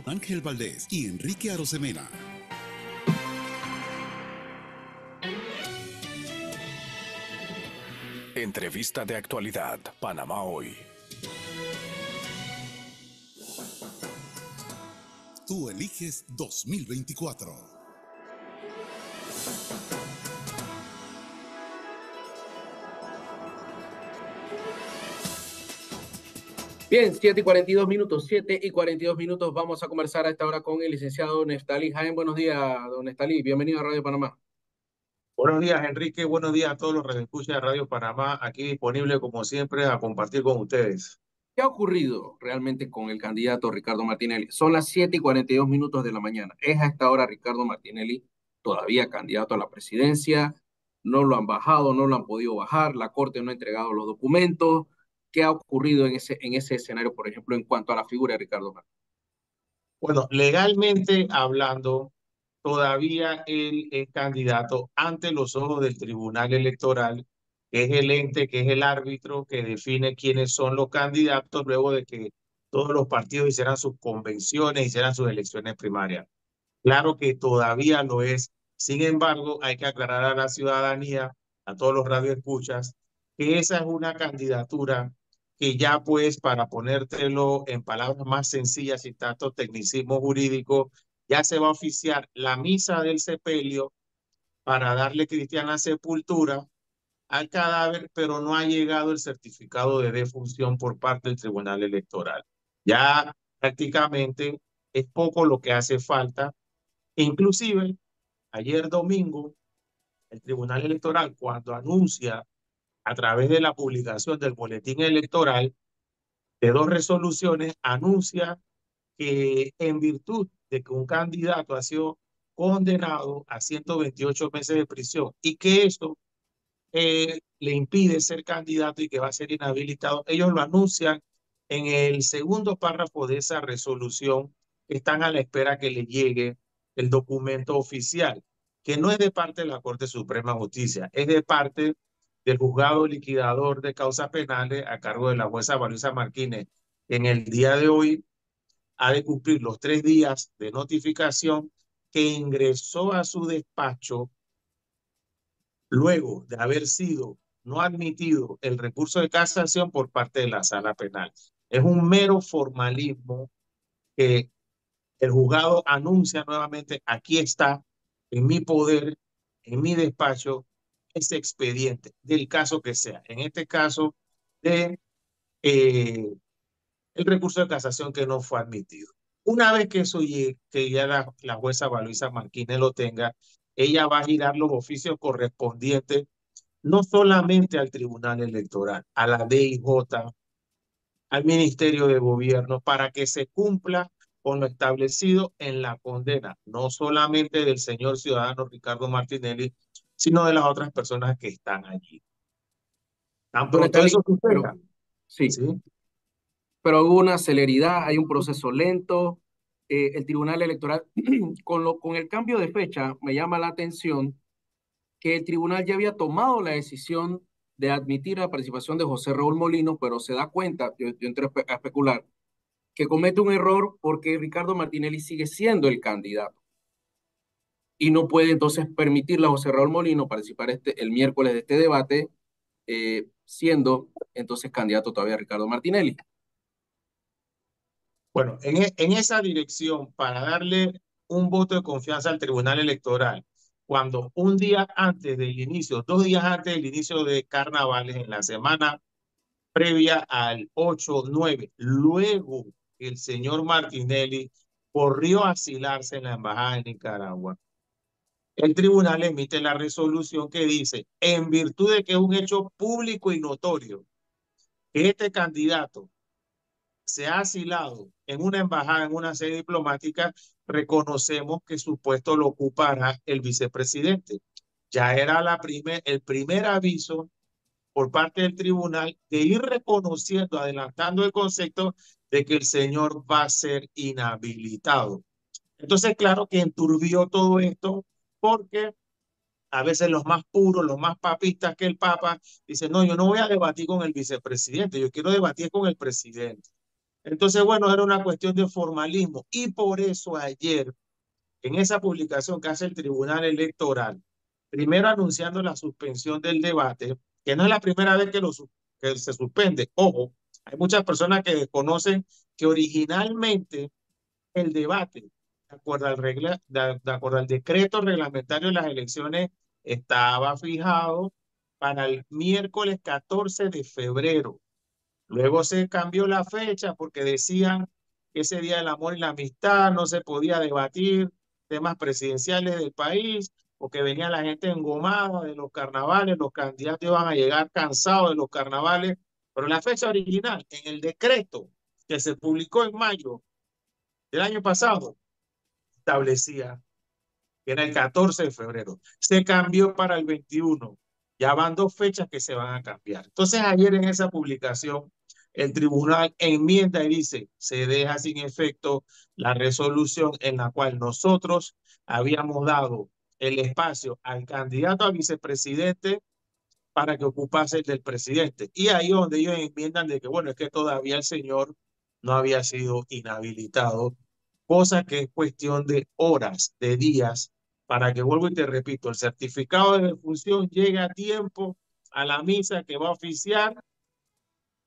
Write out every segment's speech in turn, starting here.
Ángel Valdés y Enrique Arosemena. Entrevista de actualidad, Panamá Hoy. Tú eliges 2024. Bien, 7:42, 7:42. Vamos a conversar a esta hora con el licenciado Neftalí Jaén. Buenos días, don Neftalí. Bienvenido a Radio Panamá. Buenos días, Enrique. Buenos días a todos los radioescuchas de Radio Panamá. Aquí disponible, como siempre, a compartir con ustedes. ¿Qué ha ocurrido realmente con el candidato Ricardo Martinelli? Son las 7:42 de la mañana. ¿Es a esta hora Ricardo Martinelli todavía candidato a la presidencia? ¿No lo han bajado, no lo han podido bajar? ¿La Corte no ha entregado los documentos? ¿Qué ha ocurrido en ese escenario, por ejemplo, en cuanto a la figura de Ricardo Martinelli? Bueno, legalmente hablando, todavía él es candidato ante los ojos del Tribunal Electoral, que es el ente, que es el árbitro que define quiénes son los candidatos luego de que todos los partidos hicieran sus convenciones, hicieran sus elecciones primarias. Claro que todavía lo es. Sin embargo, hay que aclarar a la ciudadanía, a todos los radioescuchas, que esa es una candidatura que ya pues, para ponértelo en palabras más sencillas y tanto tecnicismo jurídico, ya se va a oficiar la misa del sepelio para darle cristiana sepultura al cadáver, pero no ha llegado el certificado de defunción por parte del Tribunal Electoral. Ya prácticamente es poco lo que hace falta. Inclusive, ayer domingo, el Tribunal Electoral, cuando anuncia a través de la publicación del boletín electoral de dos resoluciones, anuncia que en virtud de que un candidato ha sido condenado a 128 meses de prisión y que esto le impide ser candidato y que va a ser inhabilitado, ellos lo anuncian en el segundo párrafo de esa resolución, que están a la espera que le llegue el documento oficial, que no es de parte de la Corte Suprema de Justicia, es de parte del juzgado liquidador de causas penales a cargo de la jueza Valuisa Martínez. En el día de hoy ha de cumplir los 3 días de notificación que ingresó a su despacho luego de haber sido no admitido el recurso de casación por parte de la sala penal. Es un mero formalismo que el juzgado anuncia nuevamente: aquí está, en mi poder, en mi despacho, ese expediente del caso que sea. En este caso, de el recurso de casación que no fue admitido. Una vez que eso llegue, que ya la jueza Valoisa Martínez lo tenga, ella va a girar los oficios correspondientes no solamente al Tribunal Electoral, a la DIJ, al Ministerio de Gobierno, para que se cumpla con lo establecido en la condena, no solamente del señor ciudadano Ricardo Martinelli, sino de las otras personas que están allí. Tan Don pronto Neftalí, eso suceda, sí, ¿sí? pero hubo una celeridad, hay un proceso lento. El Tribunal Electoral, con el cambio de fecha, me llama la atención que el tribunal ya había tomado la decisión de admitir la participación de José Raúl Molino, pero se da cuenta, yo entré a especular, que comete un error porque Ricardo Martinelli sigue siendo el candidato y no puede entonces permitirle a José Raúl Molino participar el miércoles de este debate, siendo entonces candidato todavía Ricardo Martinelli. Bueno, en esa dirección, para darle un voto de confianza al Tribunal Electoral, cuando un día antes del inicio, 2 días antes del inicio de carnavales, en la semana previa al 8-9, luego el señor Martinelli corrió a asilarse en la Embajada de Nicaragua, el tribunal emite la resolución que dice: en virtud de que es un hecho público y notorio que este candidato se ha asilado en una embajada, en una sede diplomática, reconocemos que su puesto lo ocupará el vicepresidente. Ya era el primer aviso por parte del tribunal de ir reconociendo, adelantando el concepto de que el señor va a ser inhabilitado. Entonces, claro que enturbió todo esto, porque a veces los más puros, los más papistas que el Papa, dicen: no, yo no voy a debatir con el vicepresidente, yo quiero debatir con el presidente. Entonces, bueno, era una cuestión de formalismo y por eso ayer, en esa publicación que hace el Tribunal Electoral, primero anunciando la suspensión del debate, que no es la primera vez que se suspende. Ojo, hay muchas personas que desconocen que originalmente el debate, de acuerdo al decreto reglamentario de las elecciones, estaba fijado para el miércoles 14 de febrero. Luego se cambió la fecha porque decían que ese día del amor y la amistad no se podía debatir temas presidenciales del país, porque venía la gente engomada de los carnavales, los candidatos iban a llegar cansados de los carnavales, pero la fecha original en el decreto que se publicó en mayo del año pasado establecía que era el 14 de febrero. Se cambió para el 21. Ya van dos fechas que se van a cambiar. Entonces, ayer en esa publicación, el tribunal enmienda y dice, se deja sin efecto la resolución en la cual nosotros habíamos dado el espacio al candidato a vicepresidente para que ocupase el del presidente. Y ahí donde ellos enmiendan de que, bueno, es que todavía el señor no había sido inhabilitado, cosa que es cuestión de horas, de días, para que, vuelvo y te repito, el certificado de defunción llegue a tiempo a la misa que va a oficiar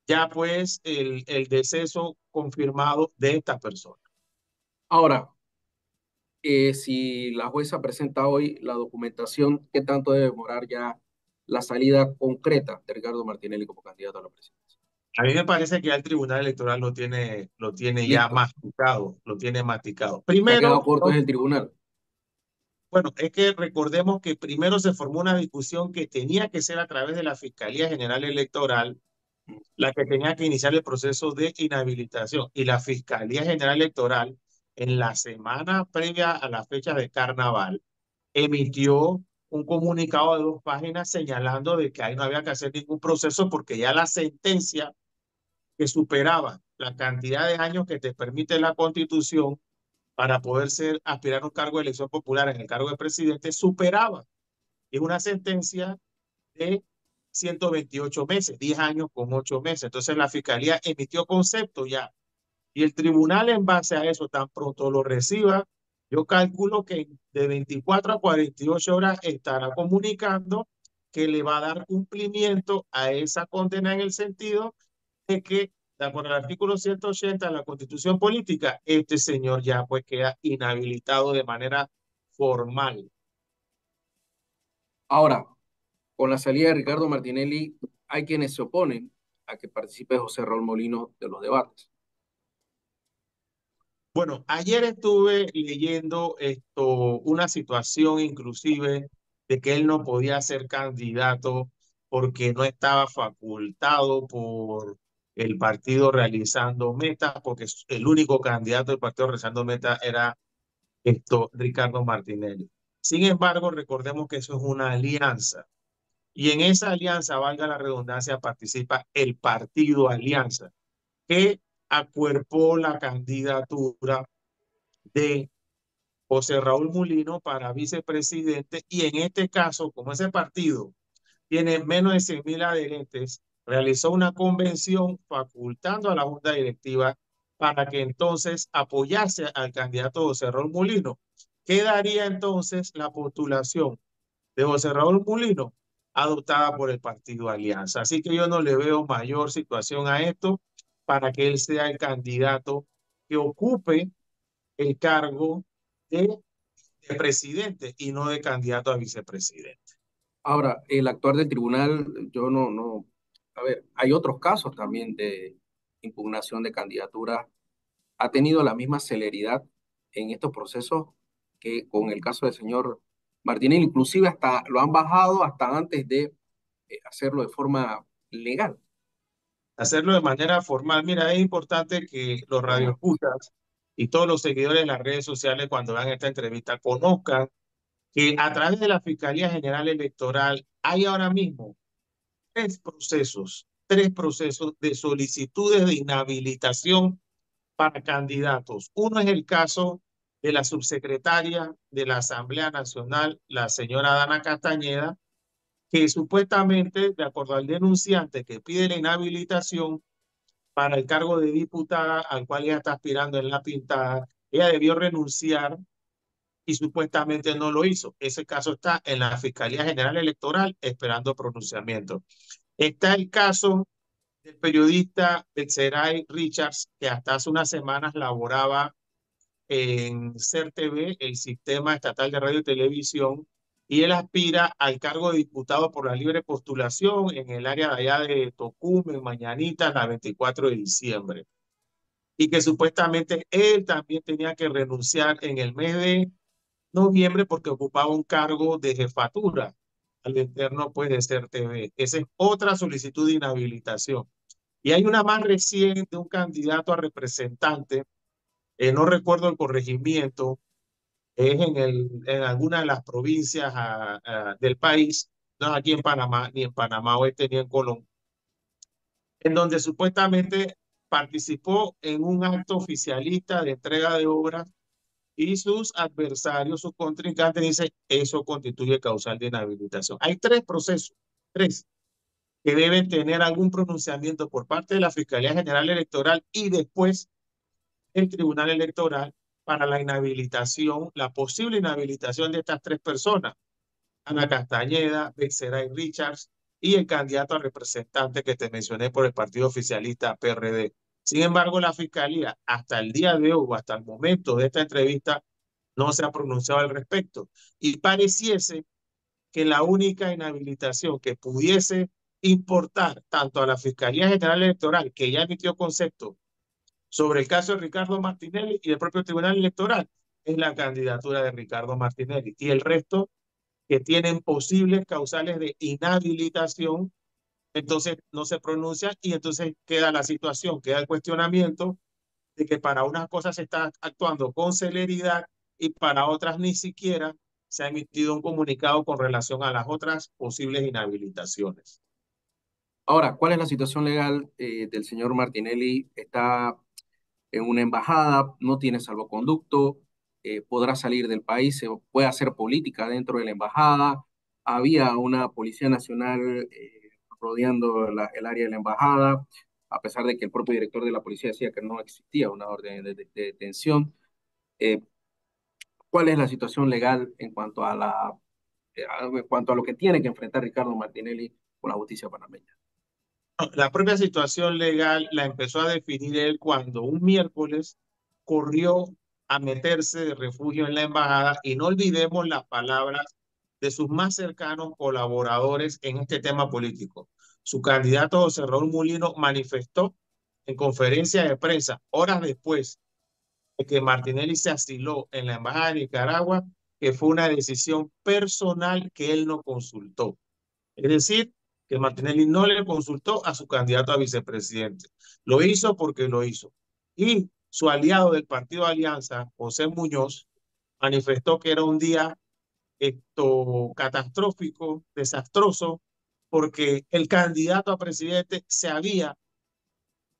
ya pues el deceso confirmado de esta persona. Ahora, si la jueza presenta hoy la documentación, ¿qué tanto debe demorar ya la salida concreta de Ricardo Martinelli como candidato a la presidencia? A mí me parece que ya el Tribunal Electoral lo tiene ya Listo. masticado, lo tiene masticado. Se ha quedado Primero, corto es el tribunal. bueno, es que recordemos que primero se formó una discusión que tenía que ser a través de la Fiscalía General Electoral, la que tenía que iniciar el proceso de inhabilitación. Y la Fiscalía General Electoral, en la semana previa a la fecha de carnaval, emitió un comunicado de 2 páginas señalando de que ahí no había que hacer ningún proceso porque ya la sentencia que superaba la cantidad de años que te permite la Constitución para poder aspirar a un cargo de elección popular en el cargo de presidente superaba. Es una sentencia de 128 meses, 10 años con 8 meses. Entonces la Fiscalía emitió concepto ya y el tribunal en base a eso tan pronto lo reciba, yo calculo que de 24 a 48 horas estará comunicando que le va a dar cumplimiento a esa condena en el sentido de que, de acuerdo al artículo 180 de la Constitución Política, este señor ya pues queda inhabilitado de manera formal. Ahora, con la salida de Ricardo Martinelli, hay quienes se oponen a que participe José Raúl Molino de los debates. Bueno, ayer estuve leyendo una situación inclusive de que él no podía ser candidato porque no estaba facultado por el partido realizando metas, porque el único candidato del partido realizando metas era Ricardo Martinelli. Sin embargo, recordemos que eso es una alianza y en esa alianza, valga la redundancia, participa el partido Alianza, que acuerpó la candidatura de José Raúl Mulino para vicepresidente y en este caso, como ese partido tiene menos de 100.000 adherentes, realizó una convención facultando a la Junta Directiva para que entonces apoyase al candidato José Raúl Mulino. Quedaría entonces la postulación de José Raúl Mulino adoptada por el partido Alianza. Así que yo no le veo mayor situación a esto para que él sea el candidato que ocupe el cargo de presidente y no de candidato a vicepresidente. Ahora, el actuar del tribunal, yo no, a ver, hay otros casos también de impugnación de candidaturas. ¿Ha tenido la misma celeridad en estos procesos que con el caso del señor Martínez? Inclusive hasta lo han bajado hasta antes de hacerlo de forma legal. Hacerlo de manera formal. Mira, es importante que los radioescuchas y todos los seguidores de las redes sociales cuando vean esta entrevista conozcan que a través de la Fiscalía General Electoral hay ahora mismo tres procesos de solicitudes de inhabilitación para candidatos. Uno es el caso de la subsecretaria de la Asamblea Nacional, la señora Dana Castañeda, que supuestamente, de acuerdo al denunciante que pide la inhabilitación, para el cargo de diputada al cual ella está aspirando en La Pintada. Ella debió renunciar y supuestamente no lo hizo. Ese caso está en la Fiscalía General Electoral esperando pronunciamiento. Está el caso del periodista Betseray Richards, que hasta hace unas semanas laboraba en CERTV, el Sistema Estatal de Radio y Televisión, y él aspira al cargo de diputado por la libre postulación en el área de allá de Tocumen, Mañanitas, la 24 de diciembre. Y que supuestamente él también tenía que renunciar en el mes de noviembre porque ocupaba un cargo de jefatura al interno pues de CERTV. Esa es otra solicitud de inhabilitación. Y hay una más reciente de un candidato a representante, no recuerdo el corregimiento, es en alguna de las provincias del país, no es aquí en Panamá, ni en Panamá Oeste, ni en Colón, en donde supuestamente participó en un acto oficialista de entrega de obras y sus adversarios, sus contrincantes, dicen eso constituye causal de inhabilitación. Hay tres procesos, tres, que deben tener algún pronunciamiento por parte de la Fiscalía General Electoral y después el Tribunal Electoral para la inhabilitación, la posible inhabilitación de estas tres personas, Ana Castañeda, Bexeray Richards y el candidato a representante que te mencioné por el partido oficialista PRD. Sin embargo, la Fiscalía hasta el día de hoy, o hasta el momento de esta entrevista, no se ha pronunciado al respecto. Y pareciese que la única inhabilitación que pudiese importar tanto a la Fiscalía General Electoral, que ya emitió concepto sobre el caso de Ricardo Martinelli y el propio Tribunal Electoral, es la candidatura de Ricardo Martinelli. Y el resto que tienen posibles causales de inhabilitación, entonces no se pronuncia y entonces queda la situación, queda el cuestionamiento de que para unas cosas se está actuando con celeridad y para otras ni siquiera se ha emitido un comunicado con relación a las otras posibles inhabilitaciones. Ahora, ¿cuál es la situación legal del señor Martinelli? Está en una embajada, no tiene salvoconducto, podrá salir del país, se puede hacer política dentro de la embajada. Había una policía nacional rodeando el área de la embajada, a pesar de que el propio director de la policía decía que no existía una orden de detención. Eh, ¿Cuál es la situación legal en cuanto a en cuanto a lo que tiene que enfrentar Ricardo Martinelli con la justicia panameña? La propia situación legal la empezó a definir él cuando un miércoles corrió a meterse de refugio en la embajada y no olvidemos las palabras de sus más cercanos colaboradores en este tema político. Su candidato José Raúl Mulino manifestó en conferencia de prensa horas después de que Martinelli se asiló en la embajada de Nicaragua que fue una decisión personal que él no consultó. Es decir, que Martinelli no le consultó a su candidato a vicepresidente. Lo hizo porque lo hizo. Y su aliado del partido Alianza, José Muñoz, manifestó que era un día catastrófico, desastroso, porque el candidato a presidente se había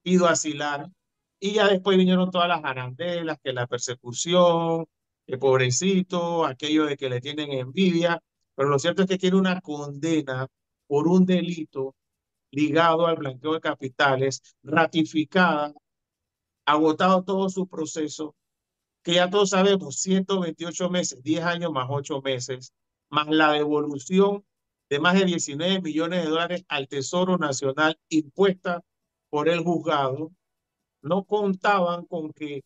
ido a asilar y ya después vinieron todas las arandelas, que la persecución, que pobrecito, aquello de que le tienen envidia, pero lo cierto es que tiene una condena por un delito ligado al blanqueo de capitales, ratificada, agotado todo su proceso, que ya todos sabemos, 128 meses, 10 años más 8 meses, más la devolución de más de 19 millones de dólares al Tesoro Nacional impuesta por el juzgado, no contaban con que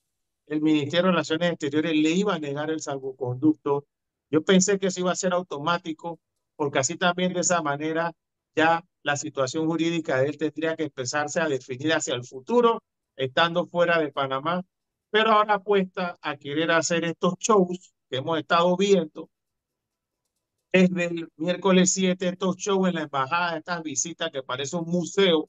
el Ministerio de Relaciones Exteriores le iba a negar el salvoconducto. Yo pensé que eso iba a ser automático, porque así también de esa manera ya la situación jurídica de él tendría que empezarse a definir hacia el futuro, estando fuera de Panamá, pero ahora apuesta a querer hacer estos shows que hemos estado viendo desde el miércoles 7, estos shows en la embajada, estas visitas que parece un museo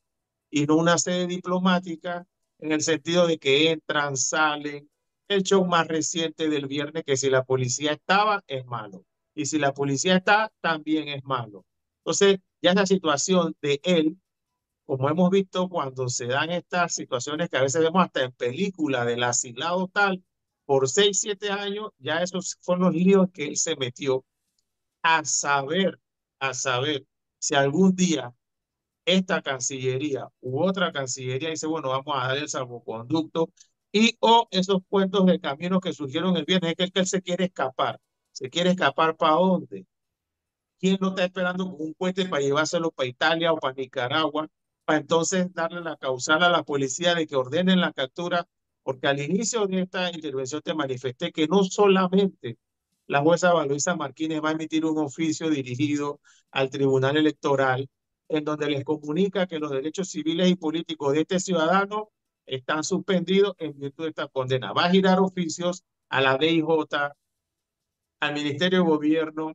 y no una sede diplomática, en el sentido de que entran, salen. El show más reciente del viernes, que si la policía estaba, es malo. Y si la policía está, también es malo. Entonces, ya es la situación de él, como hemos visto cuando se dan estas situaciones que a veces vemos hasta en película del asilado tal, por 6, 7 años, ya esos fueron los líos que él se metió a saber, a saber si algún día esta Cancillería u otra Cancillería dice, bueno, vamos a dar el salvoconducto, y o esos cuentos de camino que surgieron el viernes, es que él se quiere escapar. ¿Se quiere escapar para dónde? ¿Quién no está esperando con un puente para llevárselo para Italia o para Nicaragua, para entonces darle la causal a la policía de que ordenen la captura? Porque al inicio de esta intervención te manifesté que no solamente la jueza Valoisa Martínez va a emitir un oficio dirigido al Tribunal Electoral en donde les comunica que los derechos civiles y políticos de este ciudadano están suspendidos en virtud de esta condena. Va a girar oficios a la DIJ, al Ministerio de Gobierno,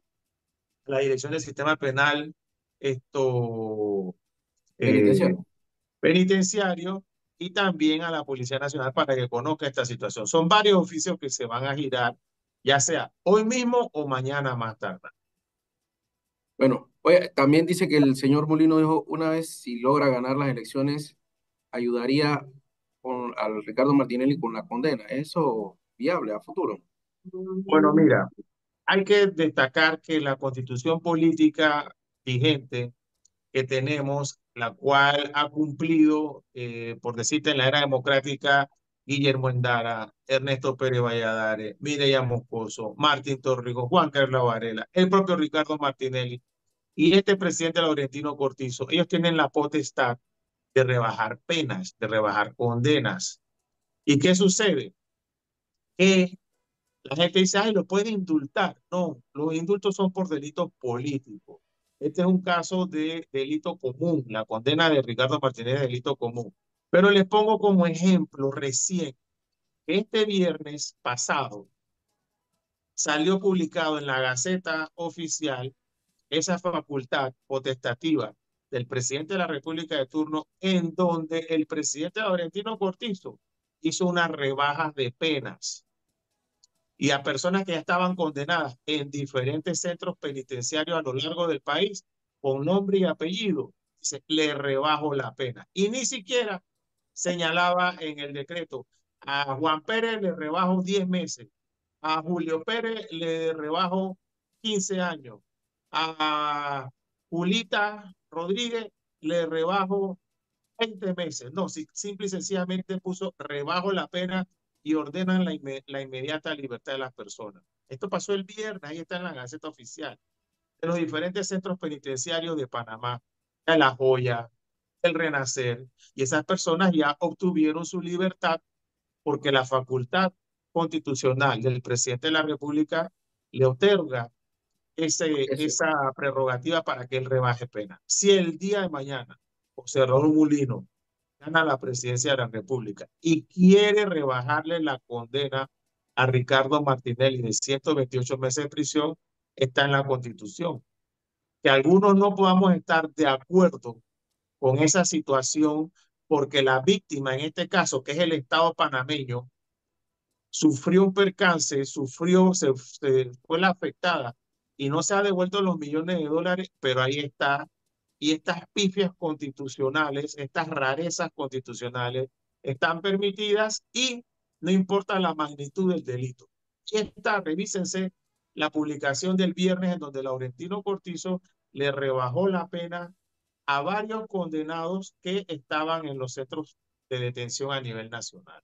la Dirección del Sistema Penal, esto, eh, Penitenciario. penitenciario, y también a la Policía Nacional para que conozca esta situación. Son varios oficios que se van a girar, ya sea hoy mismo o mañana más tarde. Bueno, oye, también dice que el señor Molino dijo, una vez si logra ganar las elecciones, ayudaría al Ricardo Martinelli con la condena. ¿Eso viable a futuro? Bueno, mira, hay que destacar que la constitución política vigente que tenemos, la cual ha cumplido, por decirte, en la era democrática, Guillermo Endara, Ernesto Pérez Valladares, Mireya Moscoso, Martín Torrijos, Juan Carlos Varela, el propio Ricardo Martinelli y este presidente Laurentino Cortizo. Ellos tienen la potestad de rebajar penas, de rebajar condenas. ¿Y qué sucede? Que la gente dice, ay, lo puede indultar. No, los indultos son por delitos políticos. Este es un caso de delito común. La condena de Ricardo Martínez es delito común. Pero les pongo como ejemplo recién que este viernes pasado salió publicado en la Gaceta Oficial esa facultad potestativa del presidente de la República de turno, en donde el presidente Laurentino Cortizo hizo unas rebajas de penas y a personas que ya estaban condenadas en diferentes centros penitenciarios a lo largo del país, con nombre y apellido, dice, le rebajo la pena. Y ni siquiera señalaba en el decreto, a Juan Pérez le rebajo 10 meses, a Julio Pérez le rebajo 15 años, a Julita Rodríguez le rebajo 20 meses. No, simple y sencillamente puso rebajo la pena y ordenan la inmediata libertad de las personas. Esto pasó el viernes, ahí está en la Gaceta Oficial, de los diferentes centros penitenciarios de Panamá, de La Joya, el Renacer, y esas personas ya obtuvieron su libertad porque la facultad constitucional del presidente de la República le otorga Eso. esa prerrogativa para que él rebaje pena. Si el día de mañana José Raúl Mulino gana la presidencia de la República y quiere rebajarle la condena a Ricardo Martinelli de 128 meses de prisión, está en la Constitución. Que algunos no podamos estar de acuerdo con esa situación porque la víctima, en este caso, que es el Estado panameño, sufrió un percance, fue la afectada y no se ha devuelto los millones de dólares, pero ahí está. Y estas pifias constitucionales, estas rarezas constitucionales están permitidas y no importa la magnitud del delito. Y esta, revísense la publicación del viernes en donde Laurentino Cortizo le rebajó la pena a varios condenados que estaban en los centros de detención a nivel nacional.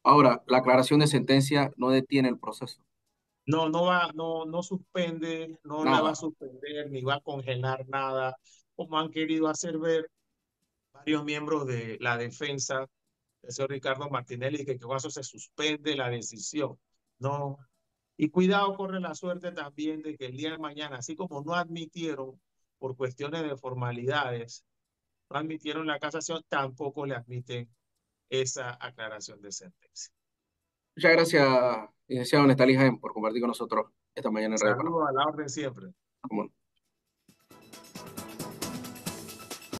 Ahora, la aclaración de sentencia no detiene el proceso. No suspende, no la va a Nada. suspender, ni va a congelar nada, como han querido hacer ver varios miembros de la defensa del señor Ricardo Martinelli, que con eso se suspende la decisión. No. Y cuidado, corre la suerte también de que el día de mañana, así como no admitieron por cuestiones de formalidades, no admitieron la casación, tampoco le admiten esa aclaración de sentencia. Muchas gracias, licenciado Nestalí Jaén, por compartir con nosotros esta mañana en Radio Panamá. Saludos a la orden siempre. Como